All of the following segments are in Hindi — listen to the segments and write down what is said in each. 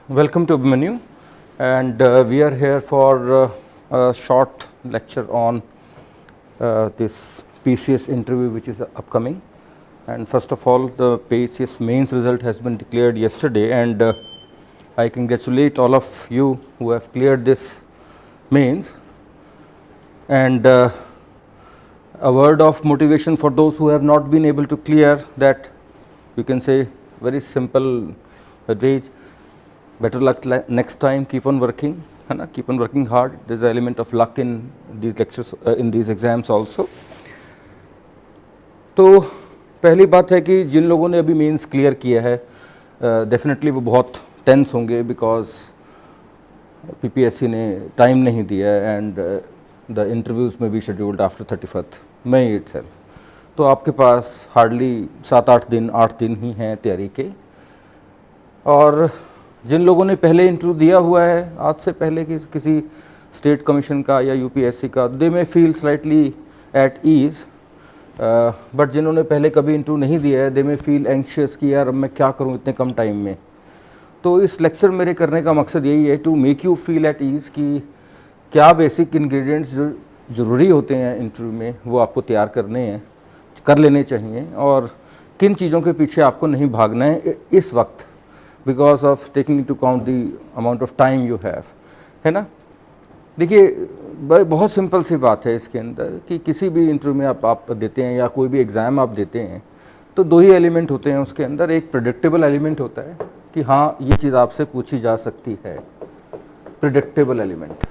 Welcome to Abhimanyu, and we are here for a short lecture on this PCS interview which is upcoming. And first of all, the PCS mains result has been declared yesterday, and I congratulate all of you who have cleared this mains. And a word of motivation for those who have not been able to clear that, you can say very simple advice. Better luck next time, keep on working, है ना, keep on working hard. There is an element of luck in these lectures, in these exams also. तो पहली बात है कि जिन लोगों ने अभी मेंस क्लियर किया है, डेफिनेटली वो बहुत टेंस होंगे, बिकॉज पीपीएससी ने टाइम नहीं दिया है एंड द इंटरव्यूज़ में be scheduled after 31 May itself. तो आपके पास हार्डली 7-8 दिन ही हैं तैयारी के. और जिन लोगों ने पहले इंटरव्यू दिया हुआ है आज से पहले किसी स्टेट कमीशन का या यूपीएससी का, दे में feel slightly at ease. But जिन्होंने पहले कभी इंटरव्यू नहीं दिया है, दे में फील एंक्शियस कि यार अब मैं क्या करूं इतने कम टाइम में. तो इस लेक्चर मेरे करने का मकसद यही है, to make you feel at ease कि क्या बेसिक इंग्रेडिएंट्स जो ज़रूरी होते हैं इंटरव्यू में वो आपको तैयार कर लेने चाहिए, और किन चीज़ों के पीछे आपको नहीं भागना है इस वक्त, because of taking to count the amount of time you have, है ना. देखिए बहुत सिंपल सी बात है इसके अंदर कि किसी भी इंटरव्यू में आप देते हैं या कोई भी एग्ज़ाम आप देते हैं तो दो ही एलिमेंट होते हैं उसके अंदर. एक प्रेडिक्टेबल एलिमेंट होता है कि हाँ ये चीज़ आपसे पूछी जा सकती है, predictable element,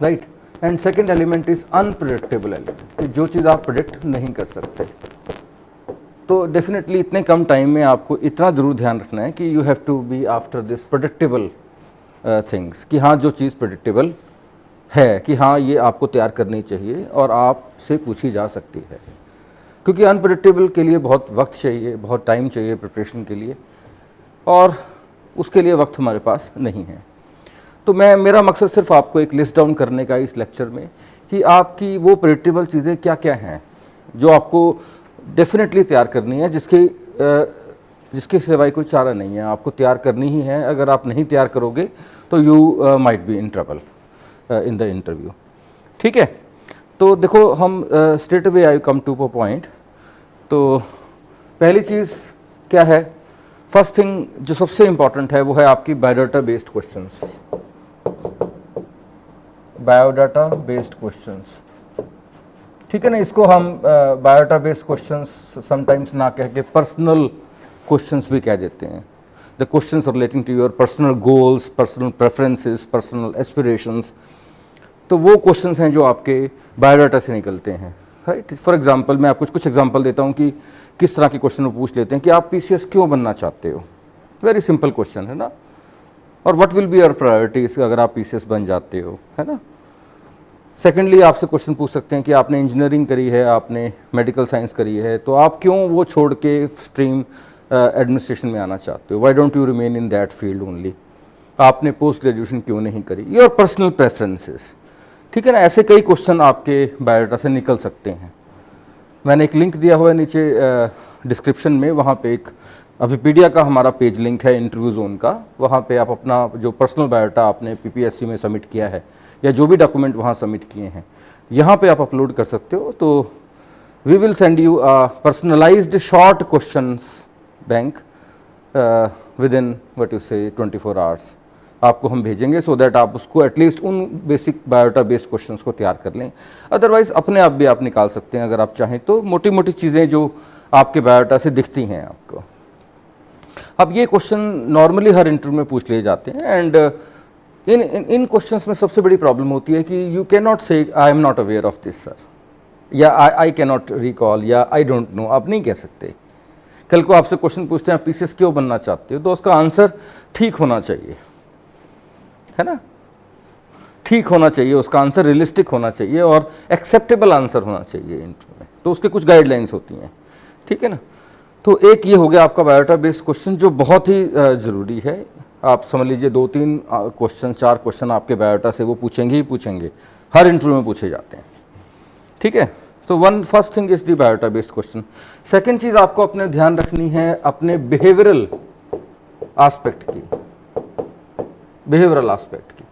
right. And second element is unpredictable element, जो चीज़ आप प्रेडिक्ट नहीं कर सकते. तो डेफिनेटली इतने कम टाइम में आपको इतना ज़रूर ध्यान रखना है कि you have to be after this predictable things, कि हाँ जो चीज़ प्रेडिक्टेबल है, कि हाँ ये आपको तैयार करनी चाहिए और आपसे पूछी जा सकती है. क्योंकि अनप्रेडिक्टेबल के लिए बहुत वक्त चाहिए, बहुत टाइम चाहिए प्रिपरेशन के लिए, और उसके लिए वक्त हमारे पास नहीं है. तो मेरा मकसद सिर्फ आपको एक लिस्ट डाउन करने का इस लेक्चर में कि आपकी वो प्रेडिक्टेबल चीज़ें क्या क्या हैं जो आपको डेफिनेटली तैयार करनी है, जिसके सिवाय कोई चारा नहीं है, आपको तैयार करनी ही है. अगर आप नहीं तैयार करोगे तो you might be in trouble in the interview. ठीक है, तो देखो हम straight away I come to a point. तो पहली चीज़ क्या है, फर्स्ट थिंग जो सबसे इम्पॉर्टेंट है वो है आपकी biodata based questions. Biodata based questions, ठीक है ना. इसको हम बायोडाटा बेस्ड क्वेश्चंस समटाइम्स ना कह के पर्सनल क्वेश्चंस भी कह देते हैं. The questions relating to your personal goals, personal preferences, personal aspirations. तो वो क्वेश्चंस हैं जो आपके बायोडाटा से निकलते हैं, राइट. फॉर एग्जांपल मैं आपको कुछ एग्जांपल देता हूँ कि किस तरह के क्वेश्चन वो पूछ लेते हैं कि आप पीसीएस क्यों बनना चाहते हो. वेरी सिंपल क्वेश्चन है ना. और what will be your priorities अगर आप पीसीएस बन जाते हो, है ना. सेकेंडली आपसे क्वेश्चन पूछ सकते हैं कि आपने इंजीनियरिंग करी है, आपने मेडिकल साइंस करी है, तो आप क्यों वो छोड़ के स्ट्रीम एडमिनिस्ट्रेशन में आना चाहते हो. Why don't you remain in that field only. आपने पोस्ट ग्रेजुएशन क्यों नहीं करी. योर पर्सनल प्रेफरेंसेस, ठीक है ना. ऐसे कई क्वेश्चन आपके बायोडाटा से निकल सकते हैं. मैंने एक लिंक दिया हुआ है नीचे डिस्क्रिप्शन में, वहाँ पे एक अभिपीडिया का हमारा पेज लिंक है इंटरव्यू जोन का. वहाँ पे आप अपना जो पर्सनल बायोडाटा आपने पीपीएससी में सबमिट किया है या जो भी डॉक्यूमेंट वहाँ सबमिट किए हैं, यहाँ पे आप अपलोड कर सकते हो. तो we will send you a personalised short questions bank within what you say 24 hours आपको हम भेजेंगे, सो दैट आप उसको एटलीस्ट उन बेसिक बायोडाटा बेस्ड क्वेश्चंस को तैयार कर लें. अदरवाइज अपने आप भी आप निकाल सकते हैं अगर आप चाहें तो, मोटी मोटी चीज़ें जो आपके बायोडाटा से दिखती हैं आपको. अब ये क्वेश्चन नॉर्मली हर इंटरव्यू में पूछ लिए जाते हैं, एंड इन क्वेश्चंस में सबसे बड़ी प्रॉब्लम होती है कि यू कैन नॉट से I am not aware of this sir, या आई कैन नॉट रिकॉल, या आई डोंट नो. आप नहीं कह सकते. कल को आपसे क्वेश्चन पूछते हैं आप पीसीएस क्यों बनना चाहते हो, तो उसका आंसर ठीक होना चाहिए, है ना. ठीक होना चाहिए, उसका आंसर रियलिस्टिक होना चाहिए और एक्सेप्टेबल आंसर होना चाहिए इंटरव्यू में. तो उसके कुछ गाइडलाइंस होती हैं, ठीक है ना. तो एक ये हो गया आपका बायोडाटा बेस्ड क्वेश्चन जो बहुत ही ज़रूरी है. आप समझ लीजिए 2-3 क्वेश्चन 4 क्वेश्चन आपके बायोडाटा से वो पूछेंगे ही पूछेंगे, हर इंटरव्यू में पूछे जाते हैं, ठीक है. So first thing is the biodata based question. Second चीज़ आपको अपने ध्यान रखनी है अपने बिहेवियरल आस्पेक्ट की, बिहेवियरल आस्पेक्ट की,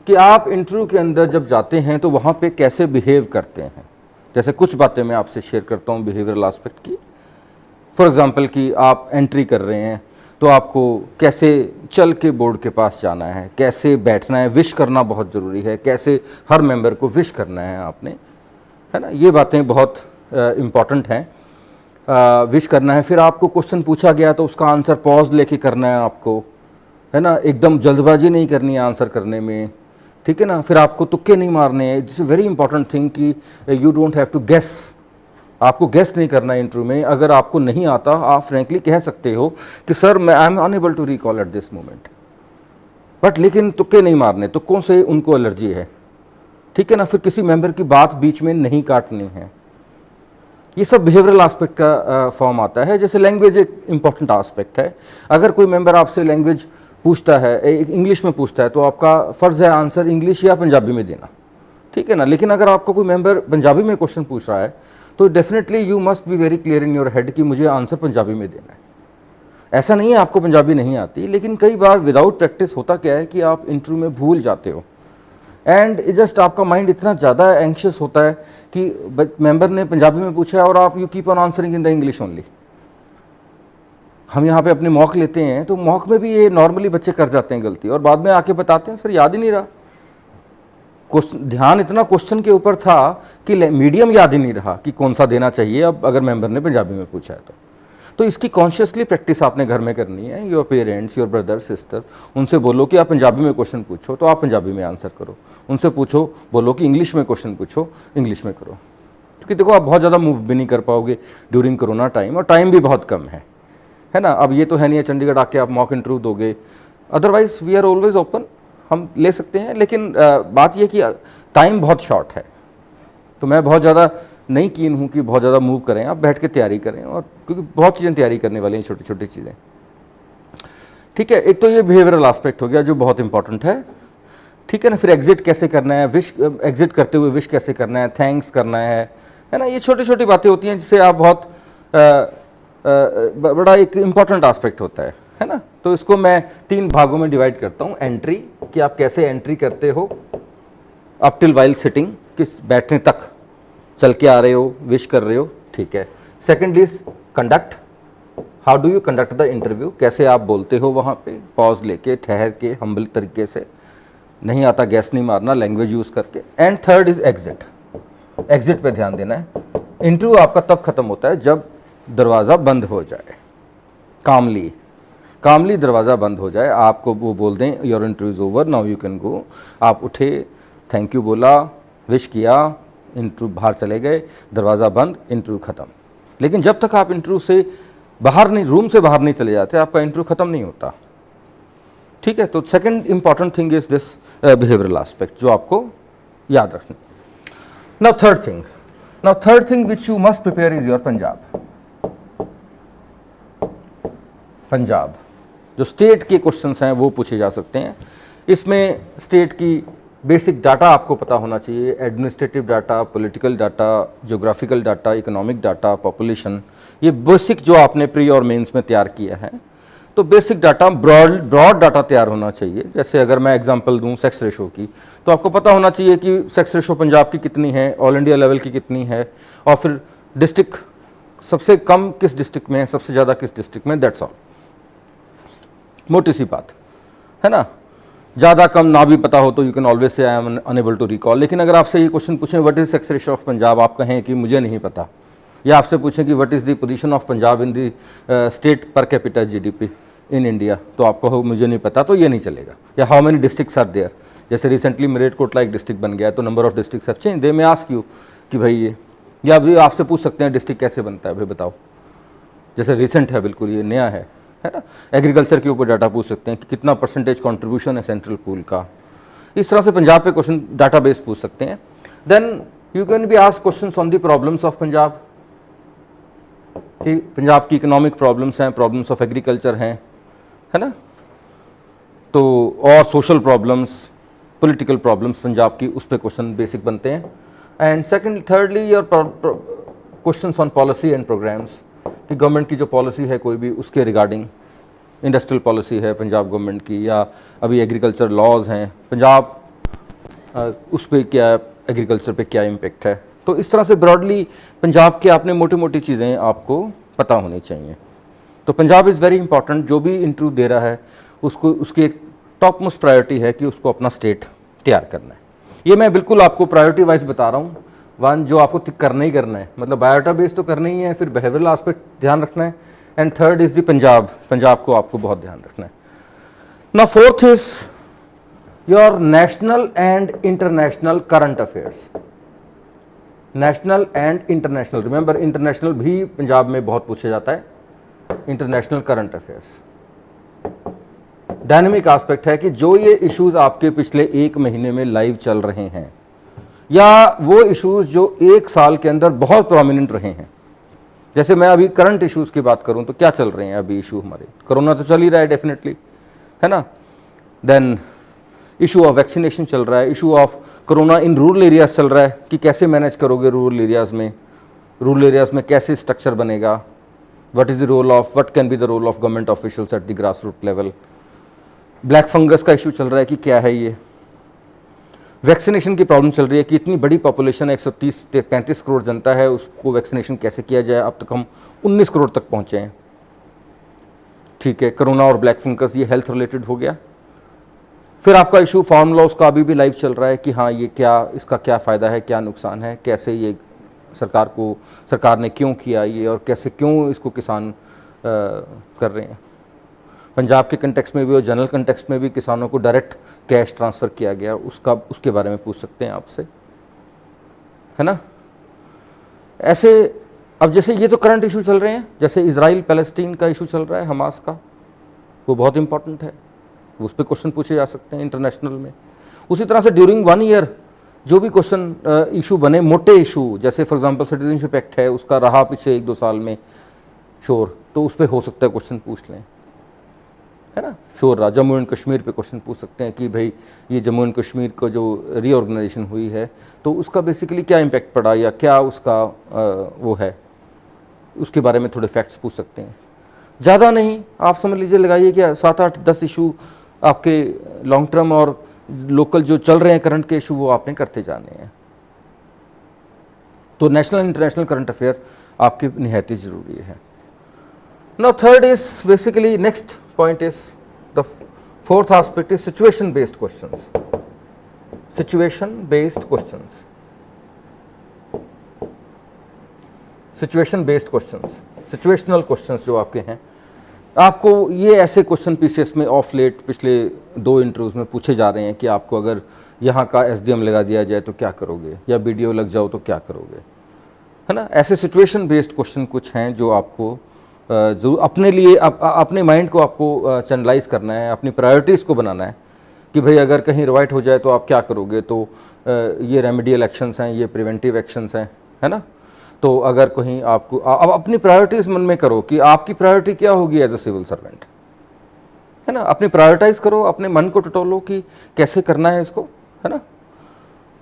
कि आप इंटरव्यू के अंदर जब जाते हैं तो वहाँ पे कैसे बिहेव करते हैं। जैसे कुछ बातें मैं आपसे शेयर करता हूँ बिहेवियरल आस्पेक्ट की। फॉर एग्जांपल कि आप एंट्री कर रहे हैं तो आपको कैसे चल के बोर्ड के पास जाना है, कैसे बैठना है, विश करना बहुत ज़रूरी है, कैसे हर मेंबर को विश करना है आपने, है ना, ये बातें बहुत इम्पॉर्टेंट हैं। विश करना है, फिर आपको क्वेश्चन पूछा गया तो उसका आंसर पॉज लेके करना है आपको, है ना, एकदम जल्दबाजी नहीं करनी है आंसर करने में, ठीक है ना। फिर आपको तुक्के नहीं मारने हैं, this is very important thing कि you don't have to guess, आपको गेस नहीं करना है इंटरव्यू में। अगर आपको नहीं आता आप फ्रेंकली कह सकते हो कि सर मैं I am unable to recall at this moment, but लेकिन तुक्के नहीं मारने, तुक्कों से उनको एलर्जी है, ठीक है ना। फिर किसी मेंबर की बात बीच में नहीं काटनी है। ये सब बिहेवियरल आस्पेक्ट का फॉर्म आता है। जैसे लैंग्वेज एक इंपॉर्टेंट आस्पेक्ट है। अगर कोई मेंबर आपसे लैंग्वेज पूछता है, इंग्लिश में पूछता है, तो आपका फ़र्ज़ है आंसर इंग्लिश या पंजाबी में देना, ठीक है ना। लेकिन अगर आपको कोई मेंबर पंजाबी में क्वेश्चन पूछ रहा है तो definitely you must be very clear in your head कि मुझे आंसर पंजाबी में देना है। ऐसा नहीं है आपको पंजाबी नहीं आती, लेकिन कई बार विदाउट प्रैक्टिस होता क्या है कि आप इंटरव्यू में भूल जाते हो, एंड जस्ट आपका माइंड इतना ज़्यादा एंक्शियस होता है कि मेंबर ने पंजाबी में पूछा है और आप you keep on answering in the English only. हम यहाँ पे अपने मॉक लेते हैं तो मॉक में भी ये नॉर्मली बच्चे कर जाते हैं गलती, और बाद में आके बताते हैं सर याद ही नहीं रहा, ध्यान इतना क्वेश्चन के ऊपर था कि मीडियम याद ही नहीं रहा कि कौन सा देना चाहिए। अब अगर मेंबर ने पंजाबी में पूछा है तो इसकी कॉन्शियसली प्रैक्टिस आपने घर में करनी है। Your parents, your brother, sister, उनसे बोलो कि आप पंजाबी में क्वेश्चन पूछो तो आप पंजाबी में आंसर करो। उनसे पूछो, बोलो कि इंग्लिश में क्वेश्चन पूछो, इंग्लिश में करो, क्योंकि देखो आप बहुत ज़्यादा मूव भी नहीं कर पाओगे ड्यूरिंग कोरोना टाइम, और टाइम भी बहुत कम है ना। अब ये तो है नहीं है चंडीगढ़ आके आप मॉक इंटरव्यू दोगे, otherwise we are always open, हम ले सकते हैं। लेकिन बात यह कि टाइम बहुत शॉर्ट है, तो मैं बहुत ज़्यादा नहीं कीन हूँ कि बहुत ज़्यादा मूव करें, आप बैठ के तैयारी करें, और क्योंकि बहुत चीज़ें तैयारी करने वाली हैं, छोटी छोटी चीज़ें, ठीक है। एक तो ये बिहेवियरल आस्पेक्ट हो गया जो बहुत इंपॉर्टेंट है, ठीक है ना। फिर एग्जिट कैसे करना है, विश एग्जिट करते हुए विश कैसे करना है, थैंक्स करना है ना। ये छोटी छोटी बातें होती हैं जिससे आप बहुत बड़ा एक इम्पॉर्टेंट आस्पेक्ट होता है ना। तो इसको मैं 3 भागों में डिवाइड करता हूँ। एंट्री, कि आप कैसे एंट्री करते हो, अप टिल वाइल सिटिंग, किस बैठने तक चल के आ रहे हो, विश कर रहे हो, ठीक है। Second is conduct, how do you conduct the interview, कैसे आप बोलते हो वहाँ पे, पॉज लेके, ठहर के, हम्बल तरीके से, नहीं आता गैस नहीं मारना, लैंग्वेज यूज़ करके। And third is exit, exit पे ध्यान देना है। इंटरव्यू आपका तब खत्म होता है जब दरवाज़ा बंद हो जाए, कामली दरवाज़ा बंद हो जाए, आपको वो बोल दें your interview is over, now you can go. आप उठे, थैंक यू बोला, विश किया, इंटरव्यू बाहर चले गए, दरवाज़ा बंद, इंटरव्यू ख़त्म। लेकिन जब तक आप इंटरव्यू से बाहर नहीं, रूम से बाहर नहीं चले जाते, आपका इंटरव्यू ख़त्म नहीं होता, ठीक है। तो second important thing is this behavioural aspect, जो आपको याद रखना। Now third thing which you must prepare is your Punjab. जो स्टेट के क्वेश्चंस हैं वो पूछे जा सकते हैं। इसमें स्टेट की बेसिक डाटा आपको पता होना चाहिए, administrative data, political data, geographical data, economic data, population, ये बेसिक जो आपने प्री और मेंस में तैयार किया है। तो बेसिक डाटा, ब्रॉड डाटा तैयार होना चाहिए। जैसे अगर मैं एग्जांपल दूं सेक्स रेशो की, तो आपको पता होना चाहिए कि सेक्स रेशो पंजाब की कितनी है, ऑल इंडिया लेवल की कितनी है, और फिर डिस्ट्रिक्ट सबसे कम किस डिस्ट्रिक्ट में है, सबसे ज़्यादा किस डिस्ट्रिक्ट में, दैट्स ऑल। मोटी सी बात है ना। ज़्यादा कम ना भी पता हो तो you can always say I am unable to recall. लेकिन अगर आपसे ये क्वेश्चन पूछें what is sex ratio of Punjab, आप कहें कि मुझे नहीं पता, या आपसे पूछें कि what is the position of Punjab in the state per capita GDP in India, तो आपको हो मुझे नहीं पता, तो ये नहीं चलेगा। या how many districts are there, जैसे रिसेंटली मलेरकोटला एक डिस्ट्रिक्ट बन गया है, तो number of districts have change, they may ask you कि भाई ये, या अभी आपसे पूछ सकते हैं डिस्ट्रिक्ट कैसे बनता है भाई बताओ, जैसे रिसेंट है, बिल्कुल ये नया है ना। एग्रीकल्चर के ऊपर डाटा पूछ सकते हैं कि कितना परसेंटेज कंट्रीब्यूशन है सेंट्रल पूल का। इस तरह से पंजाब पे क्वेश्चन डाटाबेस पूछ सकते हैं। Then you can be ask questions on the problems of Punjab, कि पंजाब की इकोनॉमिक प्रॉब्लम्स हैं, प्रॉब्लम्स ऑफ एग्रीकल्चर हैं, है ना, तो और social problems, political problems Punjab की, उस पर क्वेश्चन बेसिक बनते हैं। And second thirdly your questions on policy and programs, कि गवर्नमेंट की जो पॉलिसी है कोई भी, उसके रिगार्डिंग इंडस्ट्रियल पॉलिसी है पंजाब गवर्नमेंट की, या अभी एग्रीकल्चर लॉज हैं पंजाब, उस पर क्या एग्रीकल्चर पे क्या इम्पेक्ट है। तो इस तरह से ब्रॉडली पंजाब के आपने मोटी मोटी चीज़ें आपको पता होनी चाहिए। तो पंजाब इज़ वेरी इंपॉर्टेंट, जो भी इंटरव्यू दे रहा है उसको उसकी एक टॉप मोस्ट प्रायोरिटी है कि उसको अपना स्टेट तैयार करना है। ये मैं बिल्कुल आपको प्रायोरिटी वाइज बता रहा हूँ, वन जो आपको करना ही करना है, मतलब बायोटा बेस तो करना ही है, फिर बिहेवियरल एस्पेक्ट ध्यान रखना है, and third is the Punjab, Punjab को आपको बहुत ध्यान रखना है। Now fourth is your national and international current affairs. National and international, remember international भी पंजाब में बहुत पूछा जाता है। International current affairs dynamic aspect है कि जो ये इश्यूज आपके पिछले एक महीने में लाइव चल रहे हैं, या वो इश्यूज जो एक साल के अंदर बहुत प्रोमिनेंट रहे हैं। जैसे मैं अभी करंट इश्यूज की बात करूं तो क्या चल रहे हैं अभी इशू हमारे, कोरोना तो चल ही रहा है डेफिनेटली, है ना। देन इशू ऑफ वैक्सीनेशन चल रहा है, issue of corona in rural areas चल रहा है कि कैसे मैनेज करोगे रूरल एरियाज में कैसे स्ट्रक्चर बनेगा, what is the role of, what can be the role of government officials at the grass root level. Black fungus का इशू चल रहा है कि क्या है ये। वैक्सीनेशन की प्रॉब्लम चल रही है कि इतनी बड़ी पॉपुलेशन 130-135 करोड़ जनता है, उसको वैक्सीनेशन कैसे किया जाए। अब तक हम 19 करोड़ तक पहुंचे हैं, ठीक है। कोरोना और ब्लैक फंगस ये हेल्थ रिलेटेड हो गया। फिर आपका इशू फार्म लॉस का अभी भी लाइव चल रहा है कि हाँ ये क्या, इसका क्या फ़ायदा है, क्या नुकसान है, कैसे ये सरकार ने क्यों किया ये, और कैसे क्यों इसको किसान कर रहे हैं। पंजाब के कंटेक्स्ट में भी और जनरल कंटेक्स्ट में भी किसानों को डायरेक्ट कैश ट्रांसफ़र किया गया, उसके बारे में पूछ सकते हैं आपसे, है ना। ऐसे अब जैसे ये तो करंट इशू चल रहे हैं, जैसे इजराइल पैलेस्टीन का इशू चल रहा है, हमास का, वो बहुत इंपॉर्टेंट है, उस पर क्वेश्चन पूछे जा सकते हैं इंटरनेशनल में। उसी तरह से ड्यूरिंग 1 ईयर जो भी क्वेश्चन इशू बने, मोटे इशू, जैसे फॉर एग्जांपल सिटीजनशिप एक्ट है, उसका रहा पिछले 1-2 साल में शोर, तो उस पर हो सकता है क्वेश्चन पूछ लें, है ना। शोर रहा, जम्मू एंड कश्मीर पे क्वेश्चन पूछ सकते हैं कि भाई ये जम्मू एंड कश्मीर को जो रीऑर्गेनाइजेशन हुई है तो उसका बेसिकली क्या इम्पैक्ट पड़ा, या क्या उसका वो है, उसके बारे में थोड़े फैक्ट्स पूछ सकते हैं। ज़्यादा नहीं, आप समझ लीजिए, लगाइए कि 7-8-10 इशू आपके लॉन्ग टर्म और लोकल जो चल रहे हैं करंट के इशू, वो आपने करते जाने हैं। तो national and international current affair आपकी निहायत ही ज़रूरी है। Now third is basically, next point is the fourth aspect is situation based questions. Situation based questions. Situation based questions, situational questions जो आपके हैं, आपको ये ऐसे क्वेश्चन पीसीएस में ऑफ लेट पिछले 2 इंटरव्यूज में पूछे जा रहे हैं कि आपको अगर यहाँ का एसडीएम लगा दिया जाए तो क्या करोगे, या बीडीओ लग जाओ तो क्या करोगे, है ना। ऐसे सिचुएशन बेस्ड क्वेश्चन कुछ हैं जो आपको जो अपने लिए अपने माइंड को आपको चैनलाइज करना है, अपनी प्रायोरिटीज़ को बनाना है कि भाई अगर कहीं रिवाइट हो जाए तो आप क्या करोगे। तो ये रेमेडियल एक्शंस हैं, ये प्रिवेंटिव एक्शंस हैं, है ना। तो अगर कहीं आपको अब अपनी प्रायोरिटीज़ मन में करो कि आपकी प्रायोरिटी क्या होगी एज अ सिविल सर्वेंट, है ना। अपनी प्रायोरिटाइज करो, अपने मन को टटोलो कि कैसे करना है इसको, है ना।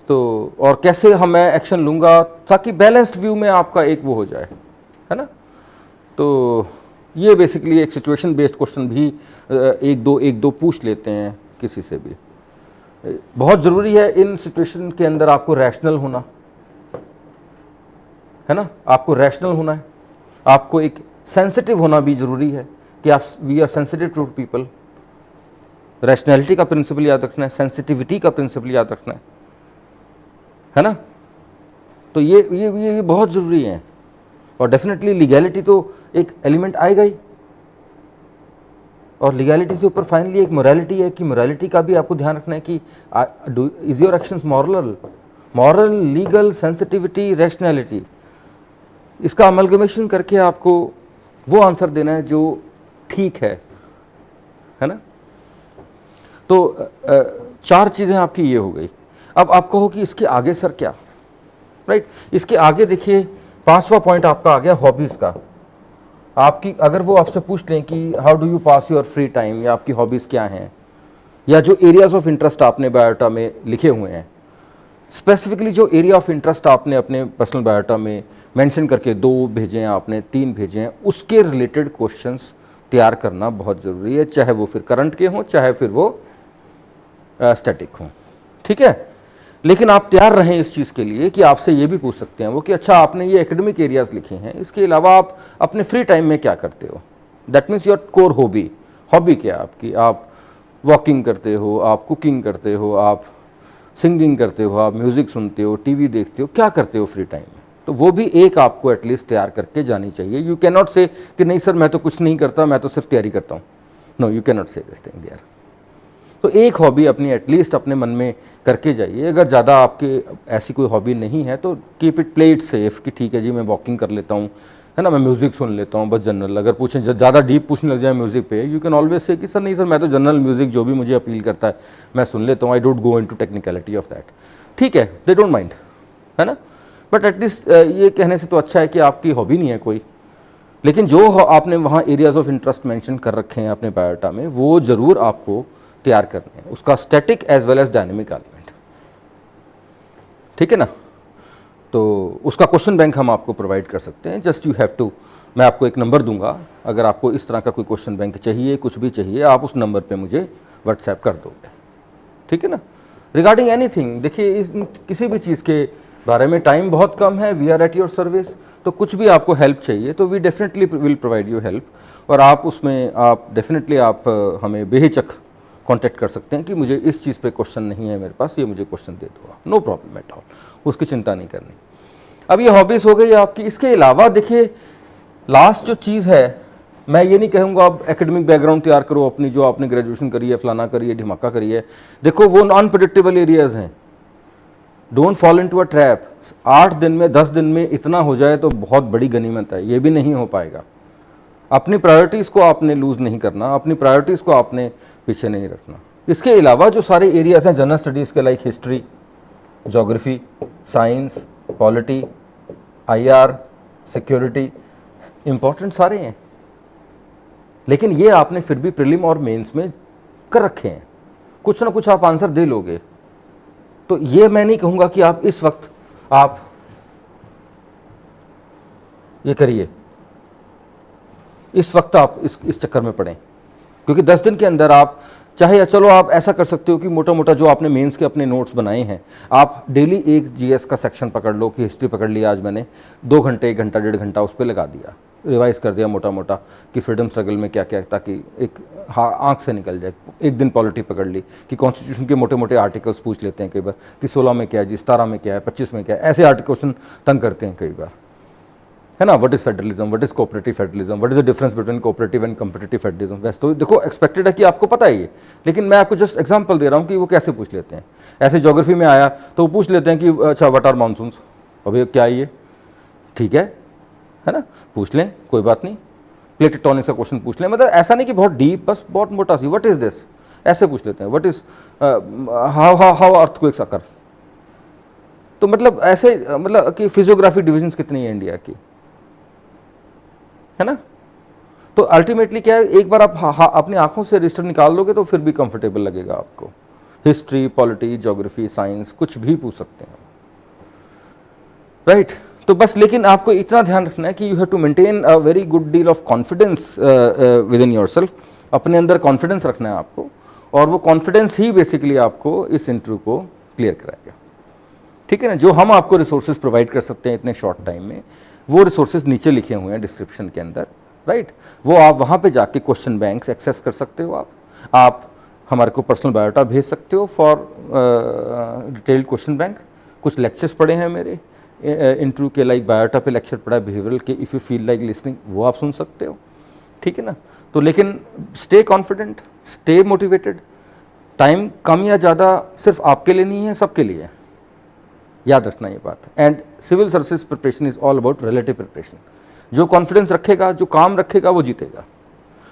तो और कैसे मैं एक्शन लूँगा ताकि बैलेंस्ड व्यू में आपका एक वो हो जाए, है ना। तो ये बेसिकली एक सिचुएशन बेस्ड क्वेश्चन भी एक दो पूछ लेते हैं किसी से भी। बहुत ज़रूरी है इन सिचुएशन के अंदर आपको रैशनल होना, है ना। आपको रैशनल होना है, आपको एक सेंसिटिव होना भी ज़रूरी है कि आप we are sensitive to people. Rationality का प्रिंसिपल याद रखना है, सेंसिटिविटी का प्रिंसिपल याद रखना है ना। तो ये बहुत ज़रूरी है। और डेफिनेटली लीगैलिटी तो एक एलिमेंट आएगा ही, और लीगैलिटी से ऊपर फाइनली एक मोरालिटी है कि मोरालिटी का भी आपको ध्यान रखना है कि is your actions moral, legal, sensitivity, rationality, इसका अमलगमेशन करके आपको वो आंसर देना है जो ठीक है ना। तो 4 चीज़ें आपकी ये हो गई। अब आप कहो कि इसके आगे सर क्या, राइट। इसके आगे देखिए 5वां पॉइंट आपका आ गया हॉबीज़ का। आपकी अगर वो आपसे पूछ लें कि how do you pass your free time, या आपकी हॉबीज़ क्या हैं, या जो एरियाज ऑफ इंटरेस्ट आपने बायोडाटा में लिखे हुए हैं, स्पेसिफिकली जो एरिया ऑफ इंटरेस्ट आपने अपने पर्सनल बायोडाटा में मेंशन करके 2 भेजे हैं आपने, 3 भेजे हैं, उसके रिलेटेड क्वेश्चंस तैयार करना बहुत ज़रूरी है, चाहे वो फिर करंट के हों, चाहे फिर वो स्टैटिक हों, ठीक है। लेकिन आप तैयार रहें इस चीज़ के लिए कि आपसे ये भी पूछ सकते हैं वो कि अच्छा आपने ये एकेडमिक एरियाज़ लिखे हैं, इसके अलावा आप अपने फ्री टाइम में क्या करते हो। That means your core hobby, hobby क्या है आपकी, आप वॉकिंग करते हो, आप कुकिंग करते हो, आप सिंगिंग करते हो, आप म्यूज़िक सुनते हो, टीवी देखते हो, क्या करते हो फ्री टाइम में। तो वो भी एक आपको एटलीस्ट तैयार करके जानी चाहिए। यू कैन नॉट से कि नहीं सर मैं तो कुछ नहीं करता, मैं तो सिर्फ तैयारी करता हूँ। नो, यू कैन नॉट से दिस थिंग देयर। तो एक हॉबी अपनी एटलीस्ट अपने मन में करके जाइए। अगर ज़्यादा आपके ऐसी कोई हॉबी नहीं है तो keep it, play it safe कि ठीक है जी मैं वॉकिंग कर लेता हूँ, है ना, मैं म्यूज़िक सुन लेता हूँ, बस जनरल। अगर पूछें ज़्यादा डीप पूछने लग जाए म्यूज़िक पे, यू कैन ऑलवेज से कि सर नहीं सर मैं तो जनरल म्यूज़िक जो भी मुझे अपील करता है मैं सुन लेता हूँ, I don't go into technicality of that. ठीक है, दे डोंट माइंड, है ना। बट एटलीस्ट ये कहने से तो अच्छा है कि आपकी हॉबी नहीं है कोई, लेकिन जो आपने वहाँ एरियाज ऑफ इंटरेस्ट मेंशन कर रखे हैं अपने बायोडाटा में, वो ज़रूर आपको तैयार करने हैं, उसका static as well as dynamic element, ठीक है ना। तो उसका क्वेश्चन बैंक हम आपको प्रोवाइड कर सकते हैं। जस्ट यू हैव टू, मैं आपको एक नंबर दूंगा, अगर आपको इस तरह का कोई क्वेश्चन बैंक चाहिए, कुछ भी चाहिए, आप उस नंबर पे मुझे व्हाट्सएप कर दोगे, ठीक है ना। रिगार्डिंग एनीथिंग, देखिए किसी भी चीज़ के बारे में टाइम बहुत कम है, we are at your service. तो कुछ भी आपको हेल्प चाहिए तो we definitely will provide you help, और आप उसमें आप डेफिनेटली आप हमें बेहिचक कांटेक्ट कर सकते हैं कि मुझे इस चीज़ पे क्वेश्चन नहीं है मेरे पास, ये मुझे क्वेश्चन दे दो, नो प्रॉब्लम एट ऑल, उसकी चिंता नहीं करनी। अब ये हॉबीज़ हो गई आपकी। इसके अलावा देखिए लास्ट जो चीज़ है, मैं ये नहीं कहूँगा आप एकेडमिक बैकग्राउंड तैयार करो अपनी, जो आपने ग्रेजुएशन करी है, फलाना करी है, ढिमाका करी है, देखो वो नॉन प्रेडिक्टेबल एरियाज़ हैं। Don't fall into a trap. 8 दिन में 10 दिन में इतना हो जाए तो बहुत बड़ी गनीमत है, ये भी नहीं हो पाएगा। अपनी प्रायोरिटीज़ को आपने लूज़ नहीं करना, अपनी प्रायोरिटीज़ को आपने पीछे नहीं रखना। इसके अलावा जो सारे एरियाज़ हैं जनरल स्टडीज़ के, like history, geography, science, polity, IR, security, important सारे हैं, लेकिन ये आपने फिर भी प्रीलिम और मेंस में कर रखे हैं, कुछ ना कुछ आप आंसर दे लोगे। तो ये मैं नहीं कहूँगा कि आप इस वक्त आप ये करिए, इस वक्त आप इस चक्कर में पड़ें, क्योंकि 10 दिन के अंदर आप चाहे, चलो आप ऐसा कर सकते हो कि मोटा मोटा जो आपने मेंस के अपने नोट्स बनाए हैं, आप डेली एक GS का सेक्शन पकड़ लो कि हिस्ट्री पकड़ लिया आज मैंने, 2 घंटे 1 घंटा 1.5 घंटा उस पर लगा दिया, रिवाइज कर दिया मोटा मोटा कि फ्रीडम स्ट्रगल में क्या क्या, ताकि एक आँख से निकल जाए। एक दिन पॉलिटी पकड़ ली कि कॉन्स्टिट्यूशन के मोटे मोटे आर्टिकल्स पूछ लेते हैं कई बार कि 16 में क्या है जी, 17 में क्या है, 25 में क्या है, ऐसे आर्टिकल क्वेश्चन तंग करते हैं कई बार, है ना। What is federalism, what is cooperative federalism, what is the difference between cooperative and competitive federalism. वैसे तो देखो एक्सपेक्टेड है कि आपको पता ही है, लेकिन मैं आपको जस्ट एग्जांपल दे रहा हूँ कि वो कैसे पूछ लेते हैं। ऐसे ज्योग्राफी में आया तो वो पूछ लेते हैं कि अच्छा व्हाट आर मानसून्स, अभी क्या है ये, ठीक है ना, पूछ लें, कोई बात नहीं। प्लेट टेक्टोनिक्स का क्वेश्चन पूछ लें, मतलब ऐसा नहीं कि बहुत डीप, बस बहुत मोटा सी, व्हाट इज दिस, ऐसे पूछ लेते हैं। व्हाट इज हाउ अर्थक्वेक्स अकर। तो मतलब ऐसे, मतलब कि फिजियोग्राफी डिविजन्स कितनी है इंडिया की, है ना। तो अल्टीमेटली क्या है, एक बार आप अपनी आंखों से रजिस्टर निकाल लोगे तो फिर भी कंफर्टेबल लगेगा आपको। हिस्ट्री, पॉलिटी, ज्योग्राफी, साइंस, कुछ भी पूछ सकते हैं, राइट। तो बस, लेकिन आपको इतना ध्यान रखना है कि you have to maintain a very good deal of confidence within yourself. अपने अंदर कॉन्फिडेंस रखना है आपको, और वो कॉन्फिडेंस ही बेसिकली आपको इस इंटरव्यू को क्लियर कराएगा, ठीक है ना। जो हम आपको रिसोर्सेज प्रोवाइड कर सकते हैं इतने शॉर्ट टाइम में, वो रिसोर्सेज नीचे लिखे हुए हैं डिस्क्रिप्शन के अंदर, राइट। वो आप वहाँ पे जाके क्वेश्चन बैंक्स एक्सेस कर सकते हो। आप हमारे को पर्सनल बायोडाटा भेज सकते हो फॉर डिटेल्ड क्वेश्चन बैंक। कुछ लेक्चर्स पढ़े हैं मेरे इंटरव्यू के, लाइक बायोडाटा पे लेक्चर पढ़ा है बिहेवियरल के, if you feel like listening, वो आप सुन सकते हो, ठीक है ना। तो लेकिन stay confident, stay motivated. Time कम या ज़्यादा सिर्फ आपके लिए नहीं है, सबके लिए है, याद रखना ये बात। And civil services preparation is all about relative preparation. जो कॉन्फिडेंस रखेगा, जो काम रखेगा, वो जीतेगा।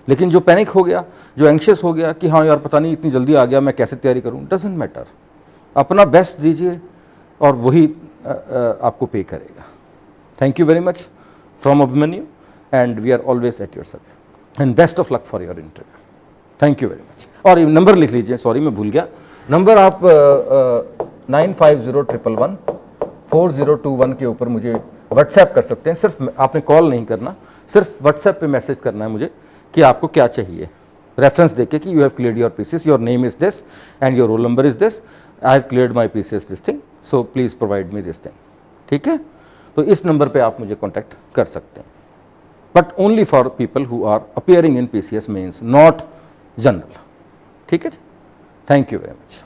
लेकिन जो पैनिक हो गया, जो एंक्शियस हो गया कि हाँ यार पता नहीं इतनी जल्दी आ गया, मैं कैसे तैयारी करूँ, डजंट मैटर। अपना बेस्ट दीजिए और वही आपको पे करेगा। Thank you very much from Abhimanyu, and we are always at your service, and best of luck for your interview. Thank you very much. और ये नंबर लिख लीजिए, सॉरी मैं भूल गया नंबर, आप 9501114021 के ऊपर मुझे व्हाट्सएप कर सकते हैं। सिर्फ आपने कॉल नहीं करना, सिर्फ व्हाट्सएप पे मैसेज करना है मुझे कि आपको क्या चाहिए, रेफरेंस देके कि you have cleared your PCS, your name is this and your roll number is this, I have cleared my PCS this thing, so please provide me this thing. ठीक है, तो इस नंबर पे आप मुझे कॉन्टैक्ट कर सकते हैं, but only for people who are appearing in PCS mains, not general. ठीक है जी, थैंक यू वेरी मच।